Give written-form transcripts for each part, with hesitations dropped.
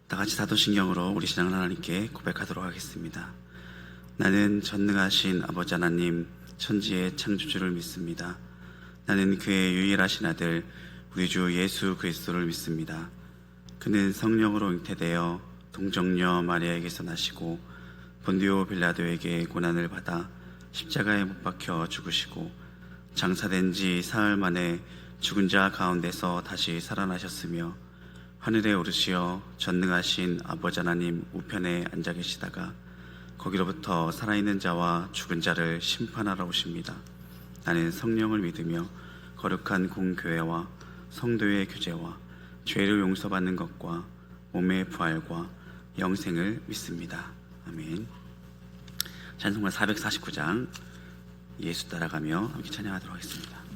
다같이 사도신경으로 우리 신앙을 하나님께 고백하도록 하겠습니다. 나는 전능하신 아버지 하나님, 천지의 창조주를 믿습니다. 나는 그의 유일하신 아들 우리 주 예수 그리스도를 믿습니다. 그는 성령으로 잉태되어 동정녀 마리아에게서 나시고 본디오 빌라도에게 고난을 받아 십자가에 못 박혀 죽으시고 장사된 지 사흘 만에 죽은 자 가운데서 다시 살아나셨으며 하늘에 오르시어 전능하신 아버지 하나님 우편에 앉아 계시다가 거기로부터 살아있는 자와 죽은 자를 심판하러 오십니다. 나는 성령을 믿으며 거룩한 공교회와 성도의 교제와 죄를 용서받는 것과 몸의 부활과 영생을 믿습니다. 아멘. 찬송가 449장 예수 따라가며 함께 찬양하도록 하겠습니다.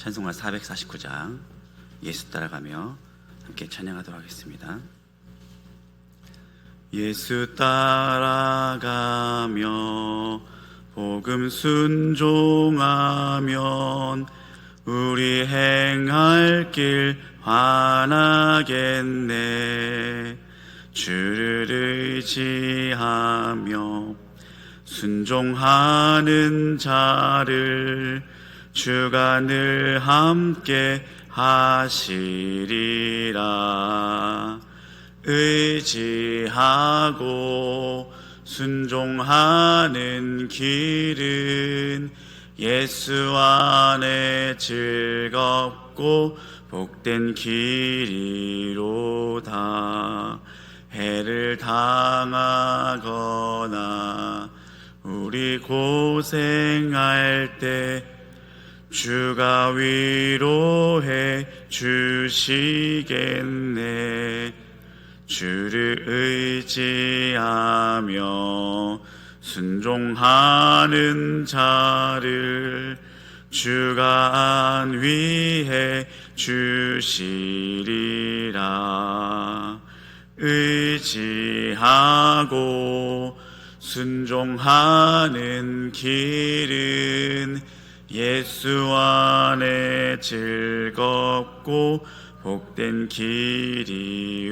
찬송가 449장 예수 따라가며 함께 찬양하도록 하겠습니다. 예수 따라가며 복음 순종하면 우리 행할 길 환하겠네. 주를 의지하며 순종하는 자를 주가 늘 함께 하시리라. 의지하고 순종하는 길은 예수 안에 즐겁고 복된 길이로다. 해를 당하거나 우리 고생할 때 주가 위로해 주시겠네. 주를 의지하며 순종하는 자를 주가 안위해 주시리라. 의지하고 순종하는 길은 예수 안에 즐겁고 복된 길이로다.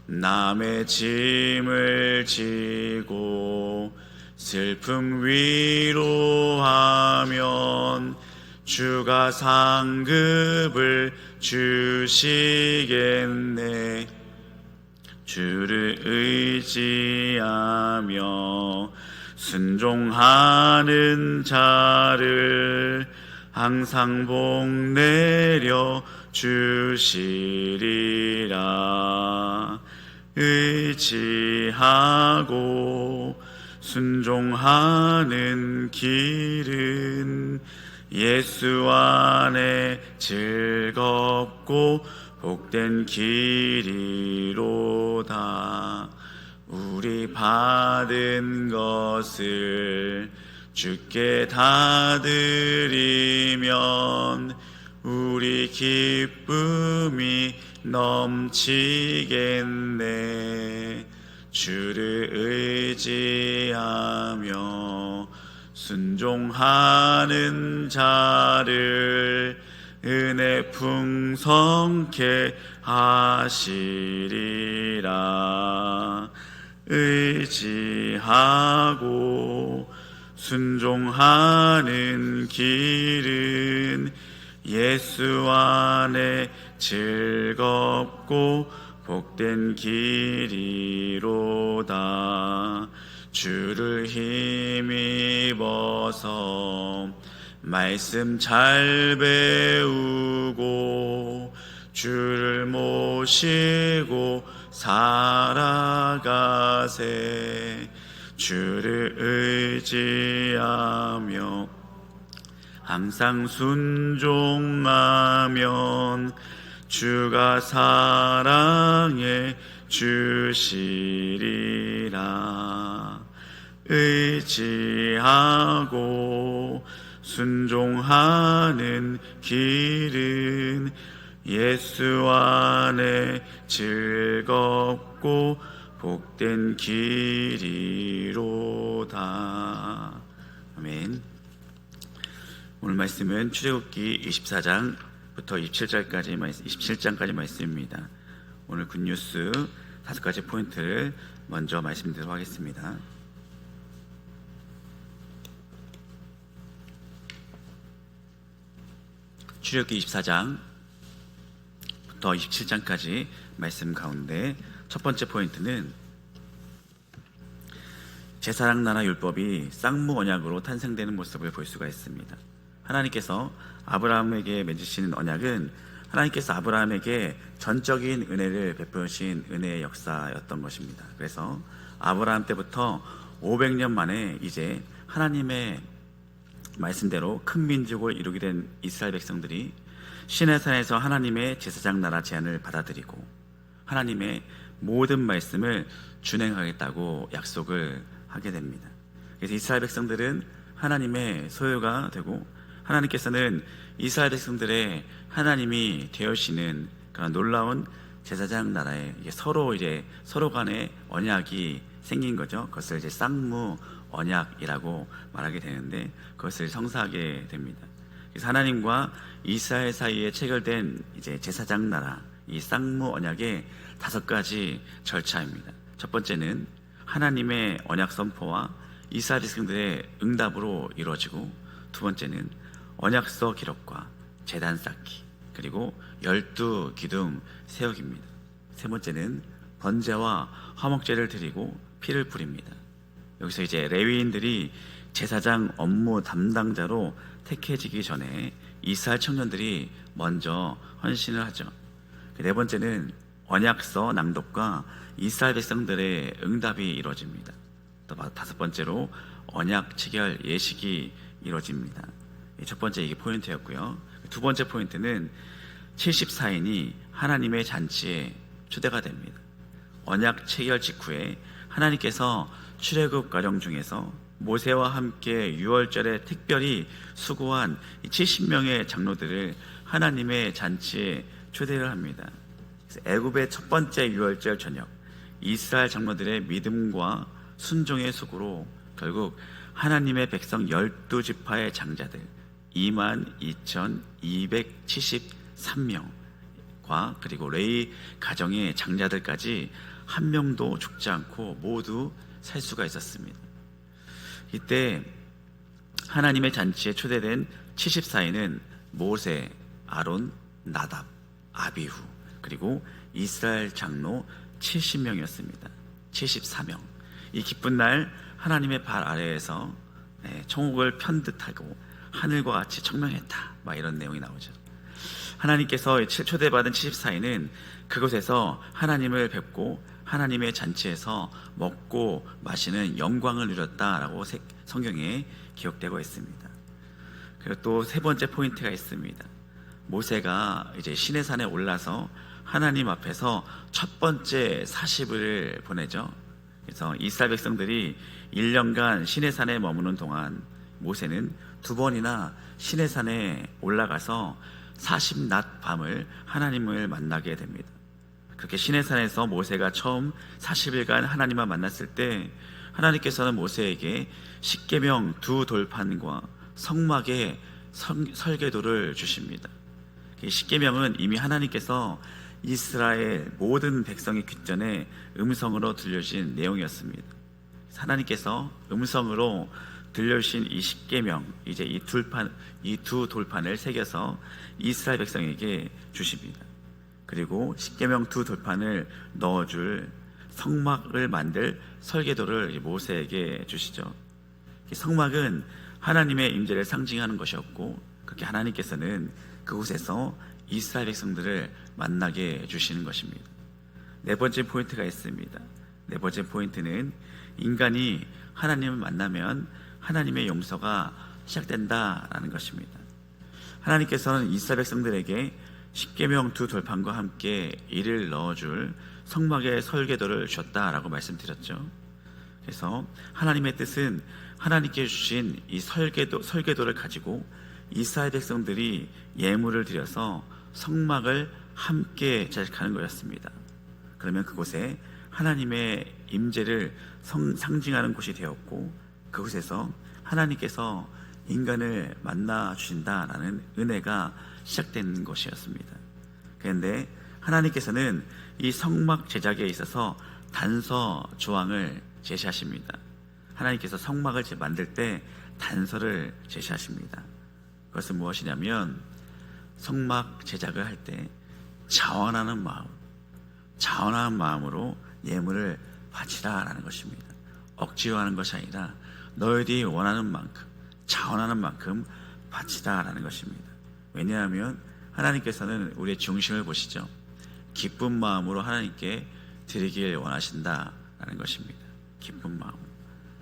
남의 짐을 지고 슬픔 위로하면 주가 상급을 주시겠네. 주를 의지하며 순종하는 자를 항상 복 내려 주시리라. 의지하고 순종하는 길은 예수 안에 즐겁고 복된 길이로다. 우리 받은 것을 주께 다 드리면 우리 기쁨이 넘치겠네. 주를 의지하며 순종하는 자를 은혜 풍성케 하시리라. 의지하고 순종하는 길은 예수 안에 즐겁고 복된 길이로다. 주를 힘입어서 말씀 잘 배우고 주를 모시고 살아가세. 주를 의지하며 항상 순종하면 주가 사랑해 주시리라. 의지하고 순종하는 길은 예수 안에 즐겁고 복된 길이로다. 아멘. 오늘 말씀은 출애굽기 24장부터 27장까지 말씀입니다. 오늘 굿뉴스 5가지 포인트를 먼저 말씀드리도록 하겠습니다. 출애굽기 24장부터 27장까지 말씀 가운데 첫 번째 포인트는 제사장 나라 율법이 쌍무 언약으로 탄생되는 모습을 볼 수가 있습니다. 하나님께서 아브라함에게 맺으시는 언약은 하나님께서 아브라함에게 전적인 은혜를 베푸신 은혜의 역사였던 것입니다. 그래서 아브라함 때부터 500년 만에 이제 하나님의 말씀대로 큰 민족을 이루게 된 이스라엘 백성들이 시내산에서 하나님의 제사장 나라 제안을 받아들이고 하나님의 모든 말씀을 준행하겠다고 약속을 하게 됩니다. 그래서 이스라엘 백성들은 하나님의 소유가 되고 하나님께서는 이스라엘 백성들의 하나님이 되어시는 그런 놀라운 제사장 나라에 서로 간의 언약이 생긴 거죠. 그것을 이제 쌍무 언약이라고 말하게 되는데 그것을 성사하게 됩니다. 그래서 하나님과 이스라엘 사이에 체결된 이제 제사장 나라 이 쌍무 언약의 5가지 절차입니다. 첫 번째는 하나님의 언약 선포와 이스라엘 백성들의 응답으로 이루어지고, 두 번째는 언약서 기록과 제단 쌓기, 그리고 12기둥 세우기입니다. 세 번째는 번제와 화목제를 드리고 피를 뿌립니다. 여기서 이제 레위인들이 제사장 업무 담당자로 택해지기 전에 이스라엘 청년들이 먼저 헌신을 하죠. 네 번째는 언약서 낭독과 이스라엘 백성들의 응답이 이루어집니다. 또 5번째로 언약 체결 예식이 이루어집니다. 첫 번째 이게 포인트였고요. 두 번째 포인트는 74인이 하나님의 잔치에 초대가 됩니다. 언약 체결 직후에 하나님께서 출애굽 가령 중에서 모세와 함께 유월절에 특별히 수고한 70명의 장로들을 하나님의 잔치에 초대를 합니다. 애굽의 첫 번째 유월절 저녁, 이스라엘 장로들의 믿음과 순종의 수고로 결국 하나님의 백성 12지파의 장자들 22,273명과 그리고 레위 가정의 장자들까지 한 명도 죽지 않고 모두 살 수가 있었습니다. 이때 하나님의 잔치에 초대된 74인은 모세, 아론, 나답, 아비후, 그리고 이스라엘 장로 70명이었습니다. 74명. 이 기쁜 날 하나님의 발 아래에서 천국을 편듯하고 하늘과 같이 청명했다, 막 이런 내용이 나오죠. 하나님께서 초대받은 74인은 그곳에서 하나님을 뵙고 하나님의 잔치에서 먹고 마시는 영광을 누렸다라고 성경에 기록되고 있습니다. 그리고 또 세 번째 포인트가 있습니다. 모세가 이제 시내산에 올라서 하나님 앞에서 첫 번째 사십을 보내죠. 그래서 이스라엘 백성들이 1년간 시내산에 머무는 동안 모세는 2번이나 시내산에 올라가서 40낮 밤을 하나님을 만나게 됩니다. 그렇게 시내산에서 모세가 처음 40일간 하나님을 만났을 때 하나님께서는 모세에게 십계명 2돌판과 성막의 설계도를 주십니다. 십계명은 이미 하나님께서 이스라엘 모든 백성의 귓전에 음성으로 들려주신 내용이었습니다. 하나님께서 음성으로 들려주신 이 십계명, 이제 이 두 돌판을 새겨서 이스라엘 백성에게 주십니다. 그리고 십계명 2돌판을 넣어줄 성막을 만들 설계도를 모세에게 주시죠. 성막은 하나님의 임재를 상징하는 것이었고, 그렇게 하나님께서는 그곳에서 이스라엘 백성들을 만나게 해주시는 것입니다. 네 번째 포인트가 있습니다. 네 번째 포인트는 인간이 하나님을 만나면 하나님의 용서가 시작된다라는 것입니다. 하나님께서는 이스라엘 백성들에게 십계명 2돌판과 함께 이를 넣어줄 성막의 설계도를 주셨다라고 말씀드렸죠. 그래서 하나님의 뜻은 하나님께 주신 이 설계도를 가지고 이스라엘 백성들이 예물을 드려서 성막을 함께 제작하는 거였습니다. 그러면 그곳에 하나님의 임재를 상징하는 곳이 되었고, 그곳에서 하나님께서 인간을 만나 주신다라는 은혜가 시작된 것이었습니다. 그런데 하나님께서는 이 성막 제작에 있어서 단서 조항을 제시하십니다. 하나님께서 성막을 만들 때 단서를 제시하십니다. 그것은 무엇이냐면 성막 제작을 할 때 자원하는 마음으로 예물을 바치라라는 것입니다. 억지로 하는 것이 아니라 너희들이 원하는 만큼, 자원하는 만큼 바치라라는 것입니다. 왜냐하면 하나님께서는 우리의 중심을 보시죠. 기쁜 마음으로 하나님께 드리길 원하신다라는 것입니다. 기쁜 마음,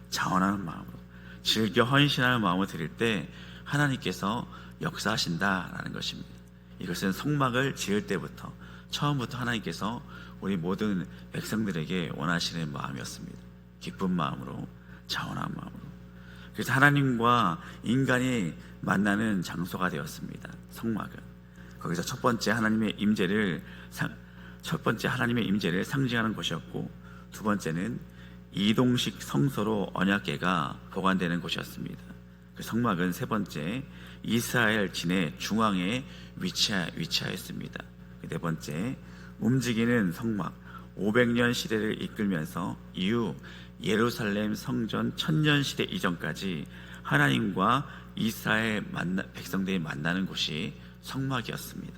자원하는 마음으로, 즐겨 헌신하는 마음으로 드릴 때 하나님께서 역사하신다라는 것입니다. 이것은 성막을 지을 때부터, 처음부터 하나님께서 우리 모든 백성들에게 원하시는 마음이었습니다. 기쁜 마음으로, 자원하는 마음으로. 그래서 하나님과 인간이 만나는 장소가 되었습니다. 성막은. 거기서 첫 번째 하나님의 임재를 상징하는 곳이었고, 두 번째는 이동식 성소로 언약궤가 보관되는 곳이었습니다. 그 성막은 세 번째 이스라엘 진의 중앙에 위치하였습니다. 네 번째, 움직이는 성막, 500년 시대를 이끌면서 이후 예루살렘 성전 1000년 시대 이전까지 하나님과 이스라엘 백성들이 만나는 곳이 성막이었습니다.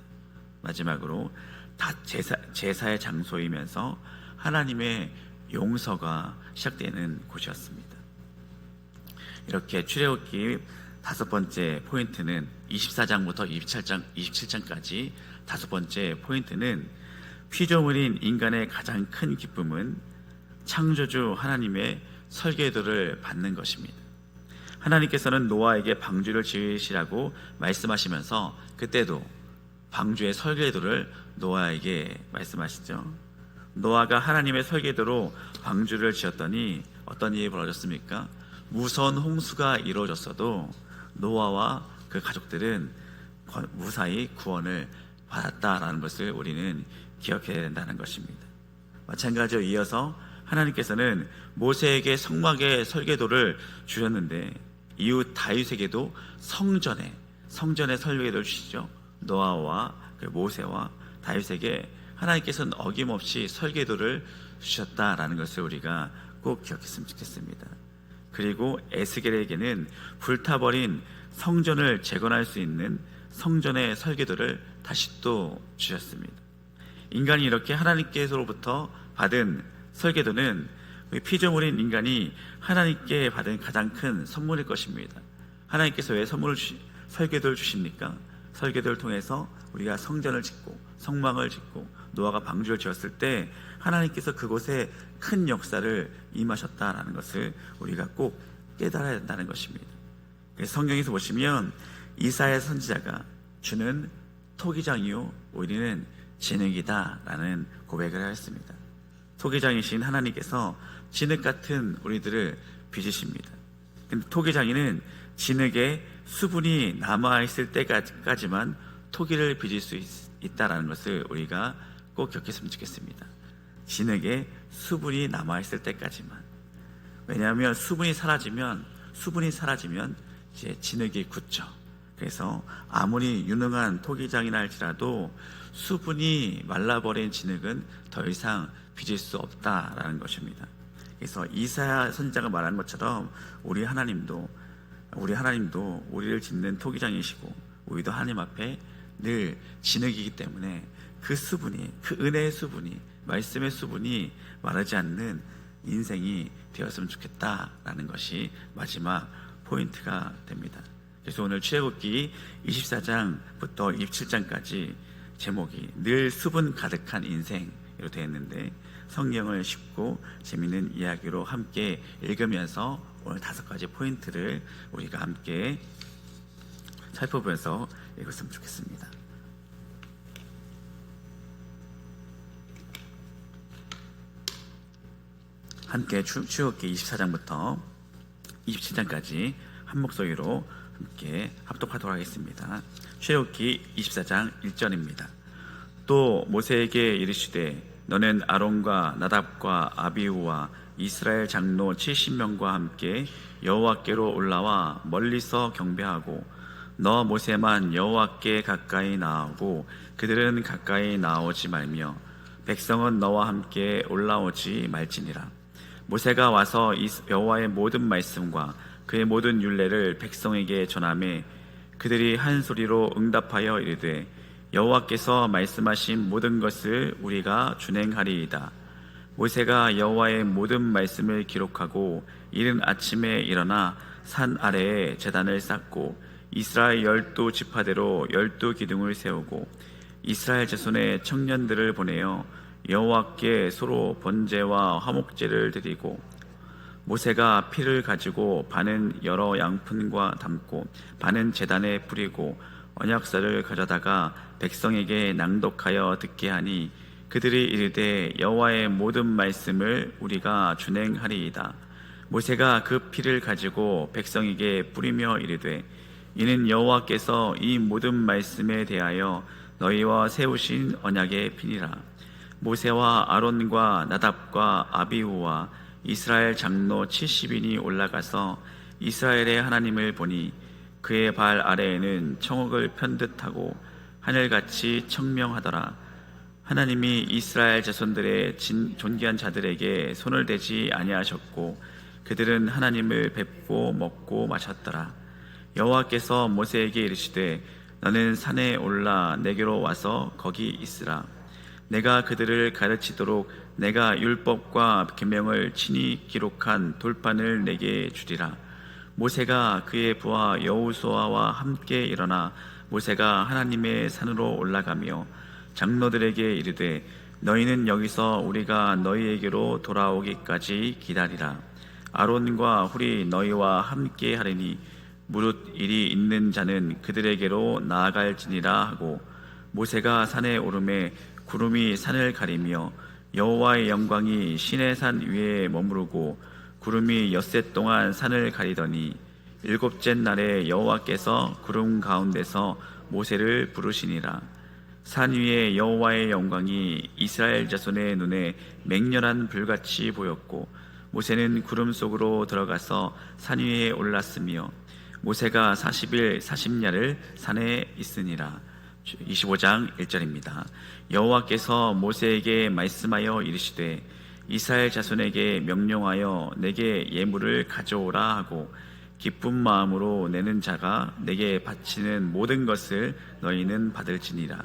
마지막으로 제사의 장소이면서 하나님의 용서가 시작되는 곳이었습니다. 이렇게 출애굽기 5번째 포인트는 24장부터 27장까지 5번째 포인트는 피조물인 인간의 가장 큰 기쁨은 창조주 하나님의 설계도를 받는 것입니다. 하나님께서는 노아에게 방주를 지으시라고 말씀하시면서 그때도 방주의 설계도를 노아에게 말씀하시죠. 노아가 하나님의 설계도로 방주를 지었더니 어떤 일이 벌어졌습니까? 무서운 홍수가 이루어졌어도 노아와 그 가족들은 무사히 구원을 받았다라는 것을 우리는 기억해야 된다는 것입니다. 마찬가지로 이어서 하나님께서는 모세에게 성막의 설계도를 주셨는데 이후 다윗에게도 성전의 설계도를 주시죠. 노아와 모세와 다윗에게 하나님께서는 어김없이 설계도를 주셨다라는 것을 우리가 꼭 기억했으면 좋겠습니다. 그리고 에스겔에게는 불타버린 성전을 재건할 수 있는 성전의 설계도를 다시 또 주셨습니다. 인간이 이렇게 하나님께서로부터 받은 설계도는 피조물인 인간이 하나님께 받은 가장 큰 선물일 것입니다. 하나님께서 왜 설계도를 주십니까? 설계도를 통해서 우리가 성전을 짓고 성막을 짓고 노아가 방주를 지었을 때 하나님께서 그곳에 큰 역사를 임하셨다라는 것을 우리가 꼭 깨달아야 된다는 것입니다. 그래서 성경에서 보시면 이사야 선지자가 주는 토기장이요 우리는 진흙이다라는 고백을 하였습니다. 토기장이신 하나님께서 진흙 같은 우리들을 빚으십니다. 근데 토기장이는 진흙에 수분이 남아있을 때까지만 토기를 빚을 수 있다라는 것을 우리가 꼭 기억했으면 좋겠습니다. 진흙에 수분이 남아있을 때까지만. 왜냐하면 수분이 사라지면 이제 진흙이 굳죠. 그래서 아무리 유능한 토기장이라 할지라도 수분이 말라버린 진흙은 더 이상 빚을 수 없다라는 것입니다. 그래서 이사야 선지자가 말한 것처럼 우리 하나님도 우리를 짓는 토기장이시고 우리도 하나님 앞에 늘 진흙이기 때문에 그 수분이, 그 은혜의 수분이, 말씀의 수분이 마르지 않는 인생이 되었으면 좋겠다라는 것이 마지막 포인트가 됩니다. 그래서 오늘 출애굽기 24장부터 27장까지 제목이 늘 수분 가득한 인생으로 되어 있는데 성경을 쉽고 재미있는 이야기로 함께 읽으면서 오늘 5가지 포인트를 우리가 함께 살펴보면서 읽었으면 좋겠습니다. 함께 출애굽기 24장부터 27장까지 한 목소리로 함께 합독하도록 하겠습니다. 출애굽기 24장 1절입니다. 또 모세에게 이르시되 너는 아론과 나답과 아비후와 이스라엘 장로 70명과 함께 여호와께로 올라와 멀리서 경배하고 너 모세만 여호와께 가까이 나아오고 그들은 가까이 나오지 말며 백성은 너와 함께 올라오지 말지니라. 모세가 와서 여호와의 모든 말씀과 그의 모든 율례를 백성에게 전하매 그들이 한 소리로 응답하여 이르되 여호와께서 말씀하신 모든 것을 우리가 준행하리이다. 모세가 여호와의 모든 말씀을 기록하고 이른 아침에 일어나 산 아래에 제단을 쌓고 이스라엘 12지파대로 12기둥을 세우고 이스라엘 자손의 청년들을 보내어 여호와께 서로 번제와 화목제를 드리고 모세가 피를 가지고 반은 여러 양푼과 담고 반은 제단에 뿌리고 언약서를 가져다가 백성에게 낭독하여 듣게 하니 그들이 이르되 여호와의 모든 말씀을 우리가 준행하리이다. 모세가 그 피를 가지고 백성에게 뿌리며 이르되 이는 여호와께서 이 모든 말씀에 대하여 너희와 세우신 언약의 피니라. 모세와 아론과 나답과 아비후와 이스라엘 장로 70인이 올라가서 이스라엘의 하나님을 보니 그의 발 아래에는 청옥을 편듯하고 하늘같이 청명하더라. 하나님이 이스라엘 자손들의 존귀한 자들에게 손을 대지 아니하셨고 그들은 하나님을 뵙고 먹고 마셨더라. 여호와께서 모세에게 이르시되 너는 산에 올라 내게로 와서 거기 있으라. 내가 그들을 가르치도록 내가 율법과 계명을 친히 기록한 돌판을 내게 주리라. 모세가 그의 부하 여호수아와 함께 일어나 모세가 하나님의 산으로 올라가며 장로들에게 이르되 너희는 여기서 우리가 너희에게로 돌아오기까지 기다리라. 아론과 훌이 너희와 함께 하리니 무릇 일이 있는 자는 그들에게로 나아갈지니라 하고 모세가 산에 오르매 구름이 산을 가리며 여호와의 영광이 시내산 위에 머무르고 구름이 엿새 동안 산을 가리더니 일곱째 날에 여호와께서 구름 가운데서 모세를 부르시니라. 산 위에 여호와의 영광이 이스라엘 자손의 눈에 맹렬한 불같이 보였고 모세는 구름 속으로 들어가서 산 위에 올랐으며 모세가 40일 40야를 산에 있으니라. 25장 1절입니다. 여호와께서 모세에게 말씀하여 이르시되 이스라엘 자손에게 명령하여 내게 예물을 가져오라 하고 기쁜 마음으로 내는 자가 내게 바치는 모든 것을 너희는 받을지니라.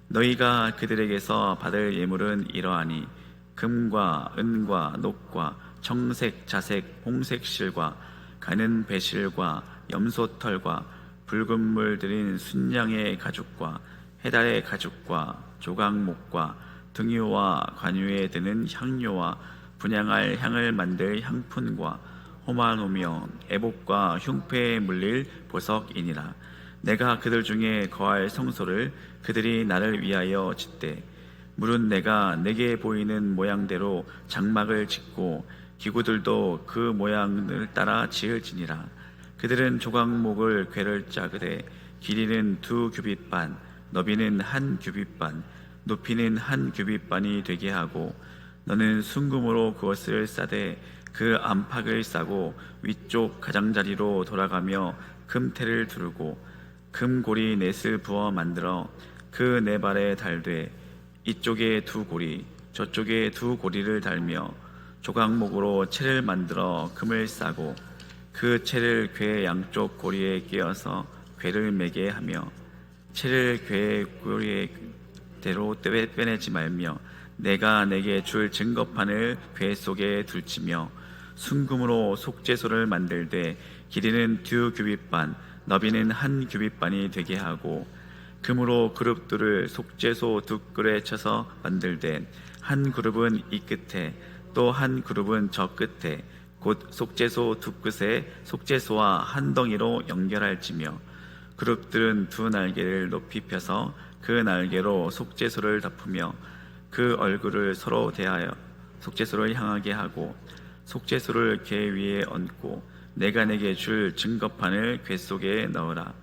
너희가 그들에게서 받을 예물은 이러하니 금과 은과 녹과 청색, 자색, 홍색 실과 가는 배실과 염소털과 붉은 물 들인 순양의 가죽과 해달의 가죽과 조각목과 등유와 관유에 드는 향료와 분향할 향을 만들 향푼과 호마노며 애복과 흉패에 물릴 보석이니라. 내가 그들 중에 거할 성소를 그들이 나를 위하여 짓되 물은 내가 내게 보이는 모양대로 장막을 짓고 기구들도 그 모양을 따라 지을지니라. 그들은 조각목을 궤를 짜그되 길이는 2규빗 반, 너비는 1규빗 반, 높이는 1규빗 반이 되게 하고 너는 순금으로 그것을 싸되 그 안팎을 싸고 위쪽 가장자리로 돌아가며 금테를 두르고 금고리 넷을 부어 만들어 그 네 발에 달되 이쪽에 2고리 저쪽에 2고리를 달며 조각목으로 채를 만들어 금을 싸고 그 채를 궤 양쪽 고리에 끼어서 궤를 매게 하며 채를 궤 고리대로 빼내지 말며 내가 내게 줄 증거판을 궤 속에 둘지며 순금으로 속죄소를 만들되 길이는 2규빗 반, 너비는 1규빗 반이 되게 하고 금으로 그룹들을 속죄소 2끌에 쳐서 만들되 한 그룹은 이 끝에 또 한 그룹은 저 끝에 곧 속죄소 2끝에 속죄소와 한 덩이로 연결할지며 그룹들은 2날개를 높이 펴서 그 날개로 속죄소를 덮으며 그 얼굴을 서로 대하여 속죄소를 향하게 하고 속죄소를 궤 위에 얹고 내가 내게 줄 증거판을 궤 속에 넣으라.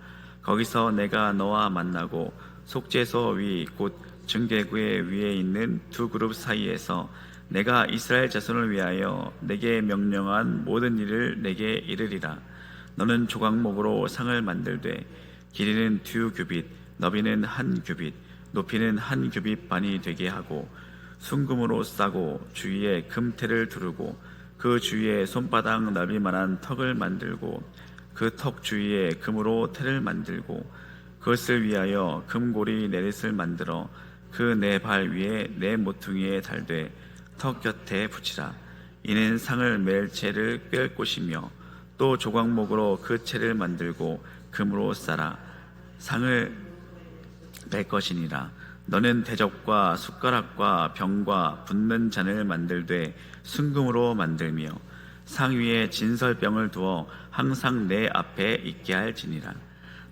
거기서 내가 너와 만나고 속죄소 위 곧 증궤구의 위에 있는 2그룹 사이에서 내가 이스라엘 자손을 위하여 내게 명령한 모든 일을 내게 이르리라. 너는 조각목으로 상을 만들되 길이는 2규빗, 너비는 1규빗, 높이는 1규빗 반이 되게 하고 순금으로 싸고 주위에 금테를 두르고 그 주위에 손바닥 넓이만한 턱을 만들고 그 턱 주위에 금으로 테를 만들고 그것을 위하여 금고리 네릿을 만들어 그 네 발 위에 네 모퉁이에 달되 턱 곁에 붙이라. 이는 상을 맬 채를 꿰 곳이며 또 조각목으로 그 채를 만들고 금으로 싸라. 상을 맬 것이니라. 너는 대접과 숟가락과 병과 붓는 잔을 만들되 순금으로 만들며 상 위에 진설병을 두어 항상 내 앞에 있게 할지니라.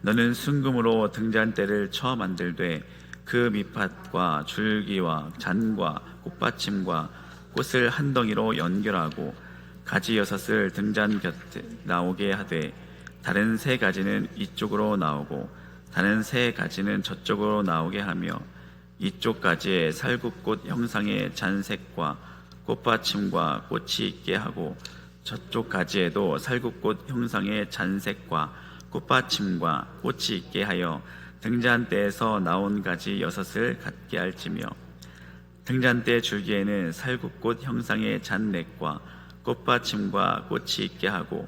너는 순금으로 등잔대를 쳐 만들되 그 밑팟과 줄기와 잔과 꽃받침과 꽃을 한 덩이로 연결하고 가지 6을 등잔 곁에 나오게 하되 다른 3가지는 이쪽으로 나오고 다른 3가지는 저쪽으로 나오게 하며 이쪽 가지에 살구꽃 형상의 잔색과 꽃받침과 꽃이 있게 하고 저쪽 가지에도 살구꽃 형상의 잔색과 꽃받침과 꽃이 있게 하여 등잔대에서 나온 가지 6을 갖게 할지며 등잔대 줄기에는 살구꽃 형상의 잔넥과 꽃받침과 꽃이 있게 하고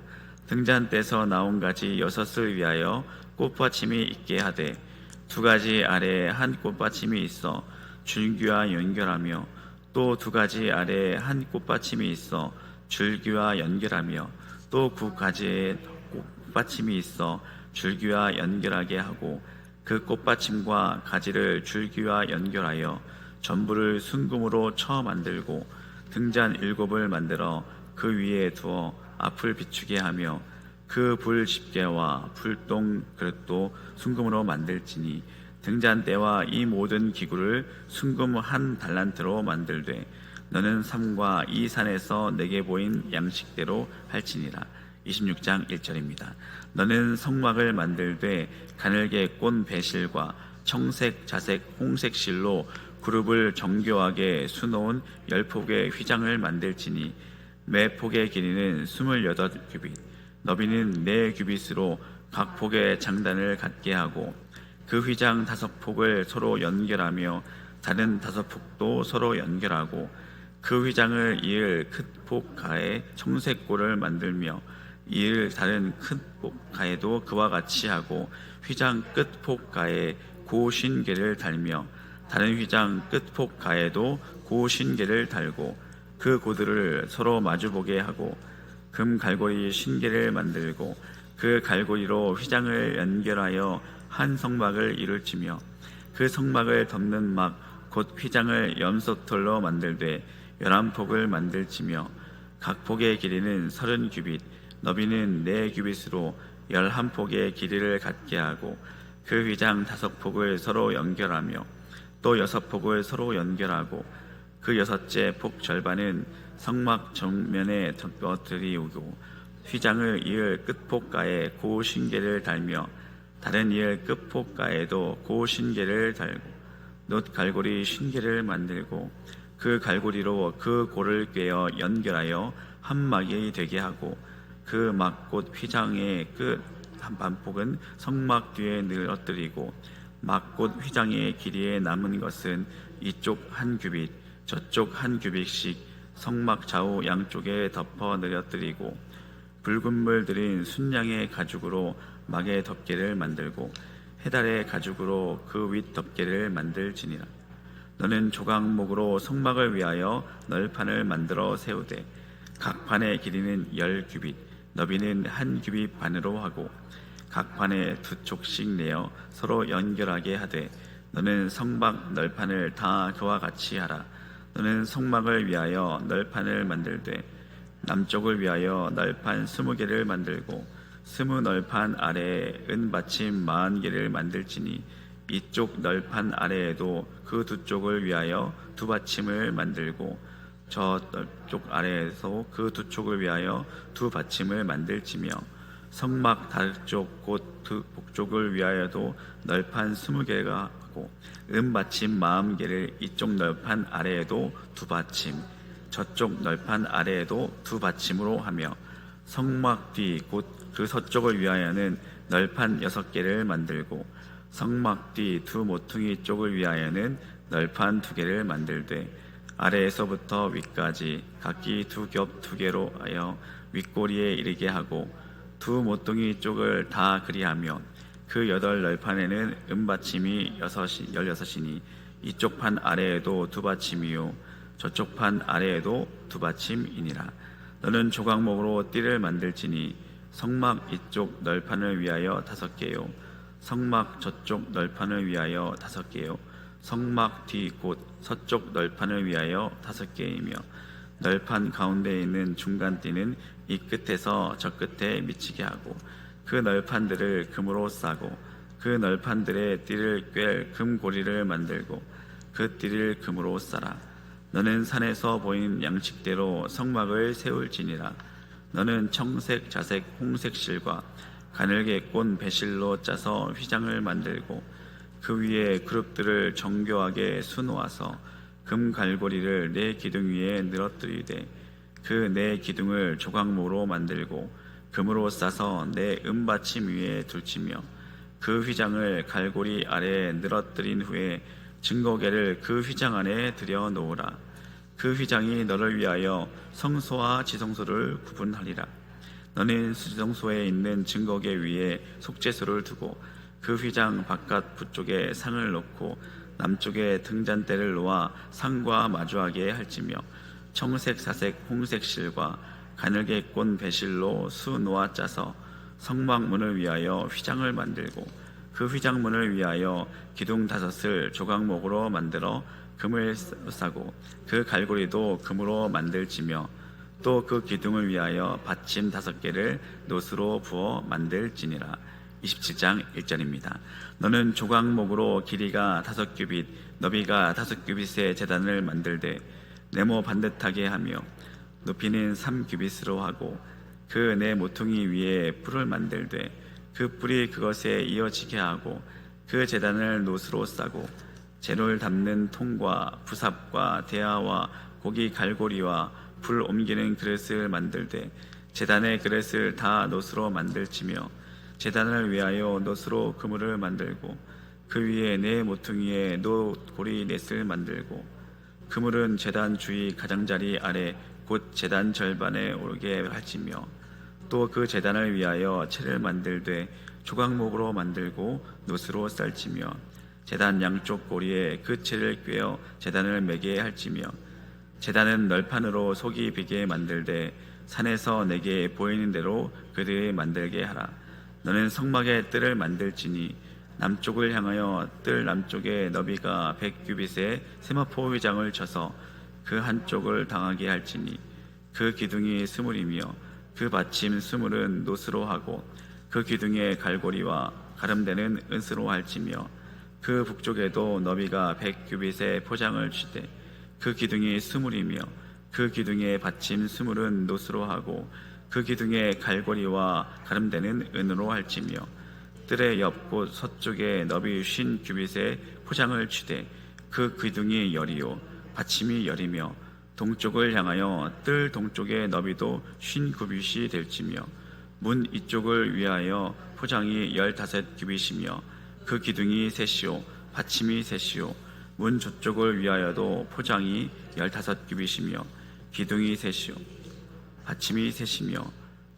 등잔대에서 나온 가지 6을 위하여 꽃받침이 있게 하되 2가지 아래에 한 꽃받침이 있어 줄기와 연결하며 또 2가지 아래에 한 꽃받침이 있어 줄기와 연결하며 또 9가지의 꽃받침이 있어 줄기와 연결하게 하고 그 꽃받침과 가지를 줄기와 연결하여 전부를 순금으로 쳐 만들고 등잔 7을 만들어 그 위에 두어 앞을 비추게 하며 그 불 집게와 불똥 그릇도 순금으로 만들지니 등잔대와 이 모든 기구를 순금 1달란트로 만들되 너는 삼과 이 산에서 내게 보인 양식대로 할지니라. 26장 1절입니다. 너는 성막을 만들되 가늘게 꼰 배실과 청색, 자색, 홍색 실로 그룹을 정교하게 수놓은 10폭의 휘장을 만들지니 매 폭의 길이는 28규빗, 너비는 4규빗으로 각 폭의 장단을 갖게 하고 그 휘장 5폭을 서로 연결하며 다른 5폭도 서로 연결하고 그 휘장을 이을 큰 폭 가에 청색골을 만들며 이을 다른 큰 폭 가에도 그와 같이 하고 휘장 끝 폭 가에 고신계를 달며 다른 휘장 끝 폭 가에도 고신계를 달고 그 고들을 서로 마주보게 하고 금 갈고리 신계를 만들고 그 갈고리로 휘장을 연결하여 한 성막을 이룰지며 그 성막을 덮는 막 곧 휘장을 염소털로 만들되 11폭을 만들지며 각 폭의 길이는 30규빗, 너비는 4규빗으로 11폭의 길이를 갖게 하고 그 휘장 5폭을 서로 연결하며 또 6폭을 서로 연결하고 그 6째 폭 절반은 성막 정면에 덮어뜨리고 휘장을 이을 끝폭가에 고신계를 달며 다른 이을 끝폭가에도 고신계를 달고 놋 갈고리 신계를 만들고 그 갈고리로 그 골을 꿰어 연결하여 한 막이 되게 하고 그 막곧 휘장의 끝 반폭은 성막 뒤에 늘어뜨리고 막곧 휘장의 길이에 남은 것은 이쪽 1규빗 저쪽 1규빗씩 성막 좌우 양쪽에 덮어 늘어뜨리고 붉은 물 들인 순양의 가죽으로 막의 덮개를 만들고 해달의 가죽으로 그 윗 덮개를 만들지니라. 너는 조각목으로 성막을 위하여 널판을 만들어 세우되 각 판의 길이는 10규빗, 너비는 1규빗 반으로 하고 각 판에 2쪽씩 내어 서로 연결하게 하되 너는 성막 널판을 다 그와 같이 하라. 너는 성막을 위하여 널판을 만들되 남쪽을 위하여 널판 20개를 만들고 20 널판 아래에 은받침 40개를 만들지니 이쪽 널판 아래에도 그 2쪽을 위하여 2받침을 만들고 저쪽 아래에서 그 2쪽을 위하여 2받침을 만들지며 성막 다른쪽 곧 북쪽을 위하여도 널판 20개가 하고 은받침 40개를 이쪽 널판 아래에도 2받침 저쪽 널판 아래에도 두 받침으로 하며 성막 뒤 곧 그 서쪽을 위하여는 널판 6개를 만들고 성막 뒤 두 모퉁이 쪽을 위하여는 널판 2개를 만들되 아래에서부터 위까지 각기 2겹 2개로 하여 윗꼬리에 이르게 하고 두 모퉁이 쪽을 다 그리하며 그 8널판에는 은받침이 16이니 이쪽 판 아래에도 두 받침이요 저쪽 판 아래에도 두 받침이니라. 너는 조각목으로 띠를 만들지니 성막 이쪽 널판을 위하여 5개요 성막 저쪽 널판을 위하여 5개요 성막 뒤 곧 서쪽 널판을 위하여 5개이며 널판 가운데에 있는 중간 띠는 이 끝에서 저 끝에 미치게 하고 그 널판들을 금으로 싸고 그 널판들의 띠를 꿰 금고리를 만들고 그 띠를 금으로 싸라. 너는 산에서 보인 양식대로 성막을 세울지니라. 너는 청색, 자색, 홍색 실과 가늘게 꼰 배실로 짜서 휘장을 만들고 그 위에 그룹들을 정교하게 수놓아서 금 갈고리를 네 기둥 위에 늘어뜨리되 그 네 기둥을 조각모로 만들고 금으로 싸서 네 은받침 위에 둘치며 그 휘장을 갈고리 아래에 늘어뜨린 후에 증거계를 그 휘장 안에 들여 놓으라. 그 휘장이 너를 위하여 성소와 지성소를 구분하리라. 너는 지성소에 있는 증거계 위에 속죄소를 두고 그 휘장 바깥 북쪽에 상을 놓고 남쪽에 등잔대를 놓아 상과 마주하게 할지며 청색, 사색, 홍색 실과 가늘게 꼰 배실로 수 놓아 짜서 성막문을 위하여 휘장을 만들고 그 휘장문을 위하여 기둥 5을 조각목으로 만들어 금을 싸고 그 갈고리도 금으로 만들지며 또 그 기둥을 위하여 받침 5개를 노스로 부어 만들지니라. 27장 1절입니다. 너는 조각목으로 길이가 5규빗 너비가 5규빗의 제단을 만들되 네모 반듯하게 하며 높이는 3규빗으로 하고 그 네 모퉁이 위에 뿔을 만들되 그 뿔이 그것에 이어지게 하고 그 제단을 노스로 싸고 재료를 담는 통과 부삽과 대야와 고기 갈고리와 불 옮기는 그릇을 만들되 제단의 그릇을 다 노스로 만들지며 제단을 위하여 노스로 그물을 만들고 그 위에 네 모퉁이에 노고리 넷을 만들고 그물은 제단 주위 가장자리 아래 곧 제단 절반에 오르게 할지며 또 그 제단을 위하여 채를 만들되 조각목으로 만들고 노스로 쌀지며 제단 양쪽 고리에 그 채를 꿰어 제단을 매게 할지며 제단은 널판으로 속이 비게 만들되 산에서 내게 보이는 대로 그들이 만들게 하라. 너는 성막의 뜰을 만들지니 남쪽을 향하여 뜰 남쪽에 너비가 100규빗의 세마포 휘장을 쳐서 그 한쪽을 당하게 할지니 그 기둥이 20이며 그 받침 20은 노스로 하고 그 기둥의 갈고리와 가름대는 은스로 할지며 그 북쪽에도 너비가 100규빗의 포장을 치되 그 기둥이 20이며 그 기둥의 받침 20은 노스로 하고 그 기둥의 갈고리와 가름대는 은으로 할지며 뜰의 옆 곧 서쪽에 너비 50규빗의 포장을 치되 그 기둥이 10이요 받침이 10이며 동쪽을 향하여 뜰 동쪽의 너비도 50규빗이 될지며 문 이쪽을 위하여 포장이 15규빗이며 그 기둥이 3이요 받침이 3이요 문 저쪽을 위하여도 포장이 15규빗이며 기둥이 3이요 받침이 3이며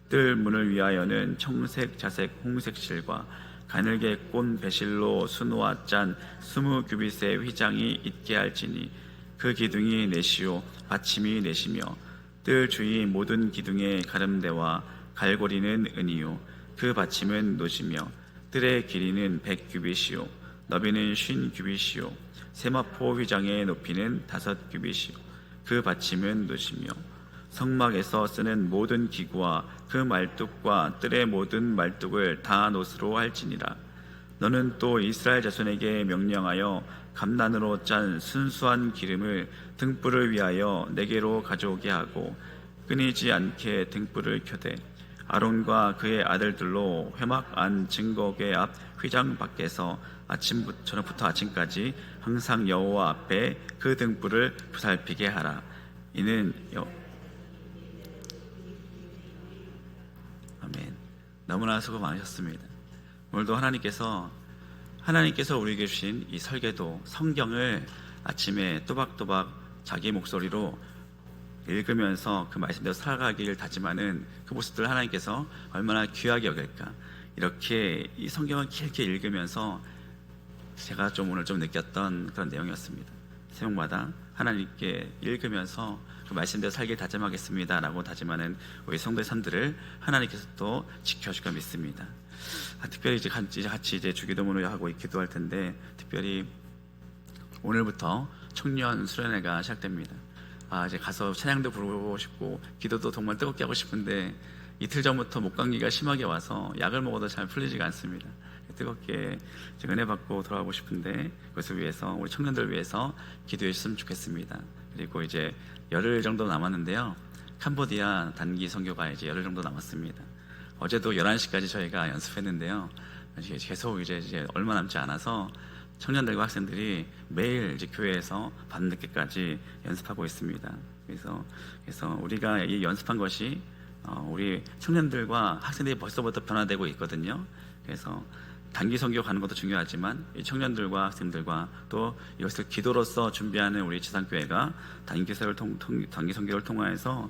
뜰 문을 위하여는 청색, 자색, 홍색 실과 가늘게 꼰 배실로 수놓아 짠 20규빗의 휘장이 있게 할지니 그 기둥이 4이요 받침이 4이며 뜰 주위 모든 기둥의 가름대와 갈고리는 은이요 그 받침은 노시며 뜰의 길이는 100규빗이요 너비는 50규빗이요 세마포 휘장의 높이는 5규빗이요 그 받침은 노시며 성막에서 쓰는 모든 기구와 그 말뚝과 뜰의 모든 말뚝을 다 노스로 할지니라. 너는 또 이스라엘 자손에게 명령하여 감난으로 짠 순수한 기름을 등불을 위하여 내게로 가져오게 하고 끊이지 않게 등불을 켜되 아론과 그의 아들들로 회막 안 증거궤 앞 휘장 밖에서 저녁부터 아침까지 항상 여호와 앞에 그 등불을 보살피게 하라. 이는 아멘. 너무나 수고 많으셨습니다. 오늘도 하나님께서 우리에게 주신 이 설계도 성경을 아침에 또박또박 자기 목소리로 읽으면서 그 말씀대로 살아가기를 다짐하는 그 모습들을 하나님께서 얼마나 귀하게 여길까. 이렇게 이 성경을 길게 읽으면서 제가 오늘 느꼈던 그런 내용이었습니다. 새벽마다 하나님께 읽으면서 그 말씀대로 살길 다짐하겠습니다 라고 다짐하는 우리 성도의 삶들을 하나님께서 또 지켜주실 까 믿습니다. 특별히 이제 같이 주기도문을 하고 기도할 텐데, 특별히 오늘부터 청년 수련회가 시작됩니다. 이제 가서 찬양도 부르고 싶고 기도도 정말 뜨겁게 하고 싶은데 이틀 전부터 목감기가 심하게 와서 약을 먹어도 잘 풀리지가 않습니다. 뜨겁게 은혜 받고 돌아가고 싶은데, 그것을 위해서 우리 청년들을 위해서 기도해 주셨으면 좋겠습니다. 그리고 이제 열흘 정도 남았는데요, 캄보디아 단기 선교가 이제 열흘 정도 남았습니다. 어제도 11시까지 저희가 연습했는데요, 계속 이제 얼마 남지 않아서 청년들과 학생들이 매일 이제 교회에서 밤늦게까지 연습하고 있습니다. 그래서 우리가 이 연습한 것이 우리 청년들과 학생들이 벌써부터 변화되고 있거든요. 그래서 단기 선교 가는 것도 중요하지만 이 청년들과 학생들과 또 이것을 기도로서 준비하는 우리 지상교회가 단기 선교를 통하여서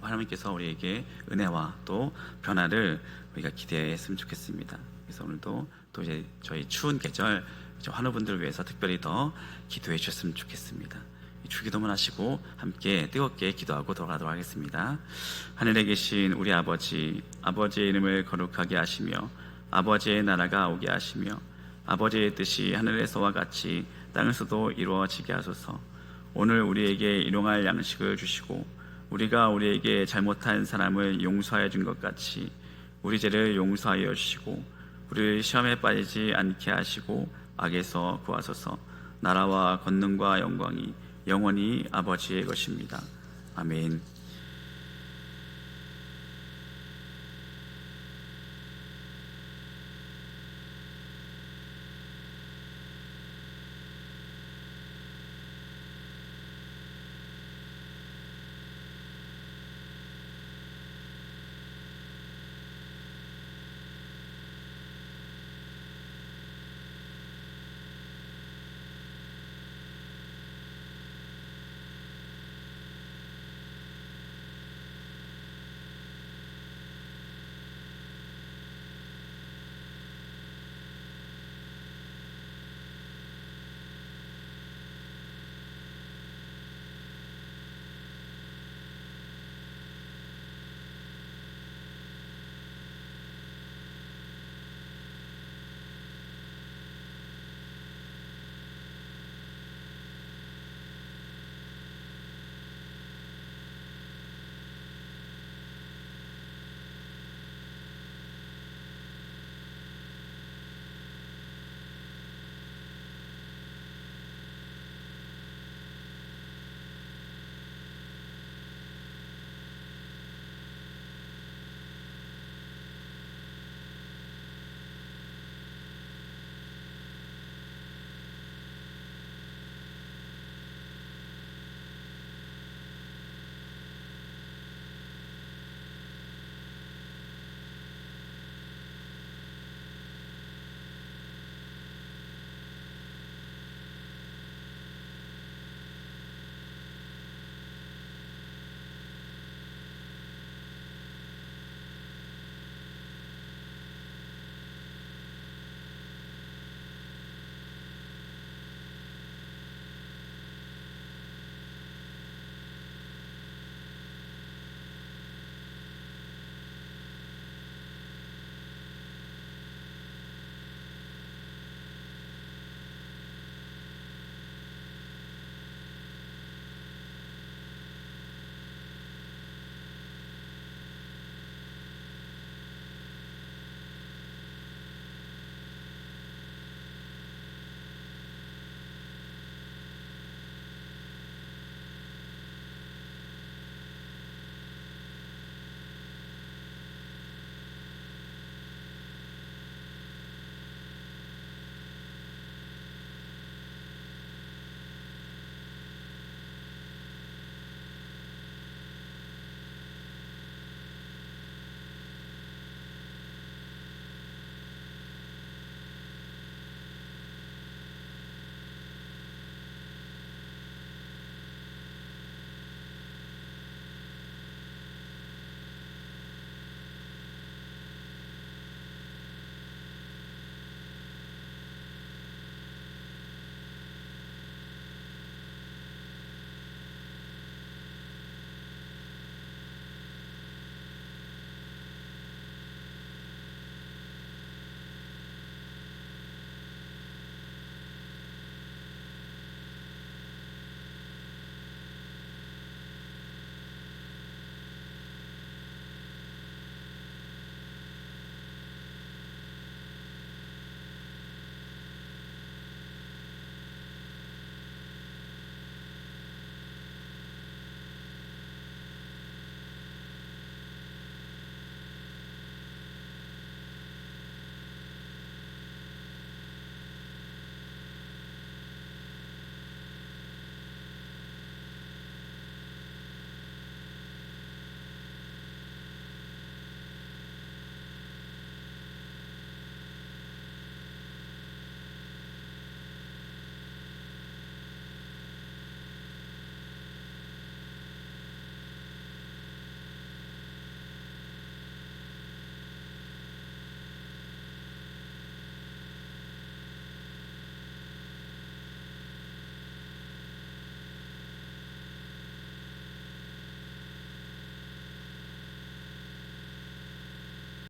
하나님께서 우리에게 은혜와 또 변화를 우리가 기대했으면 좋겠습니다. 그래서 오늘도 또 이제 저희 추운 계절 환우분들을 위해서 특별히 더 기도해 주셨으면 좋겠습니다. 주기도문 하시고 함께 뜨겁게 기도하고 돌아가도록 하겠습니다. 하늘에 계신 우리 아버지의 이름을 거룩하게 하시며 아버지의 나라가 오게 하시며 아버지의 뜻이 하늘에서와 같이 땅에서도 이루어지게 하소서. 오늘 우리에게 일용할 양식을 주시고 우리가 우리에게 잘못한 사람을 용서하여 준 것 같이 우리 죄를 용서하여 주시고 우리를 시험에 빠지지 않게 하시고 악에서 구하소서. 나라와 권능과 영광이 영원히 아버지의 것입니다. 아멘.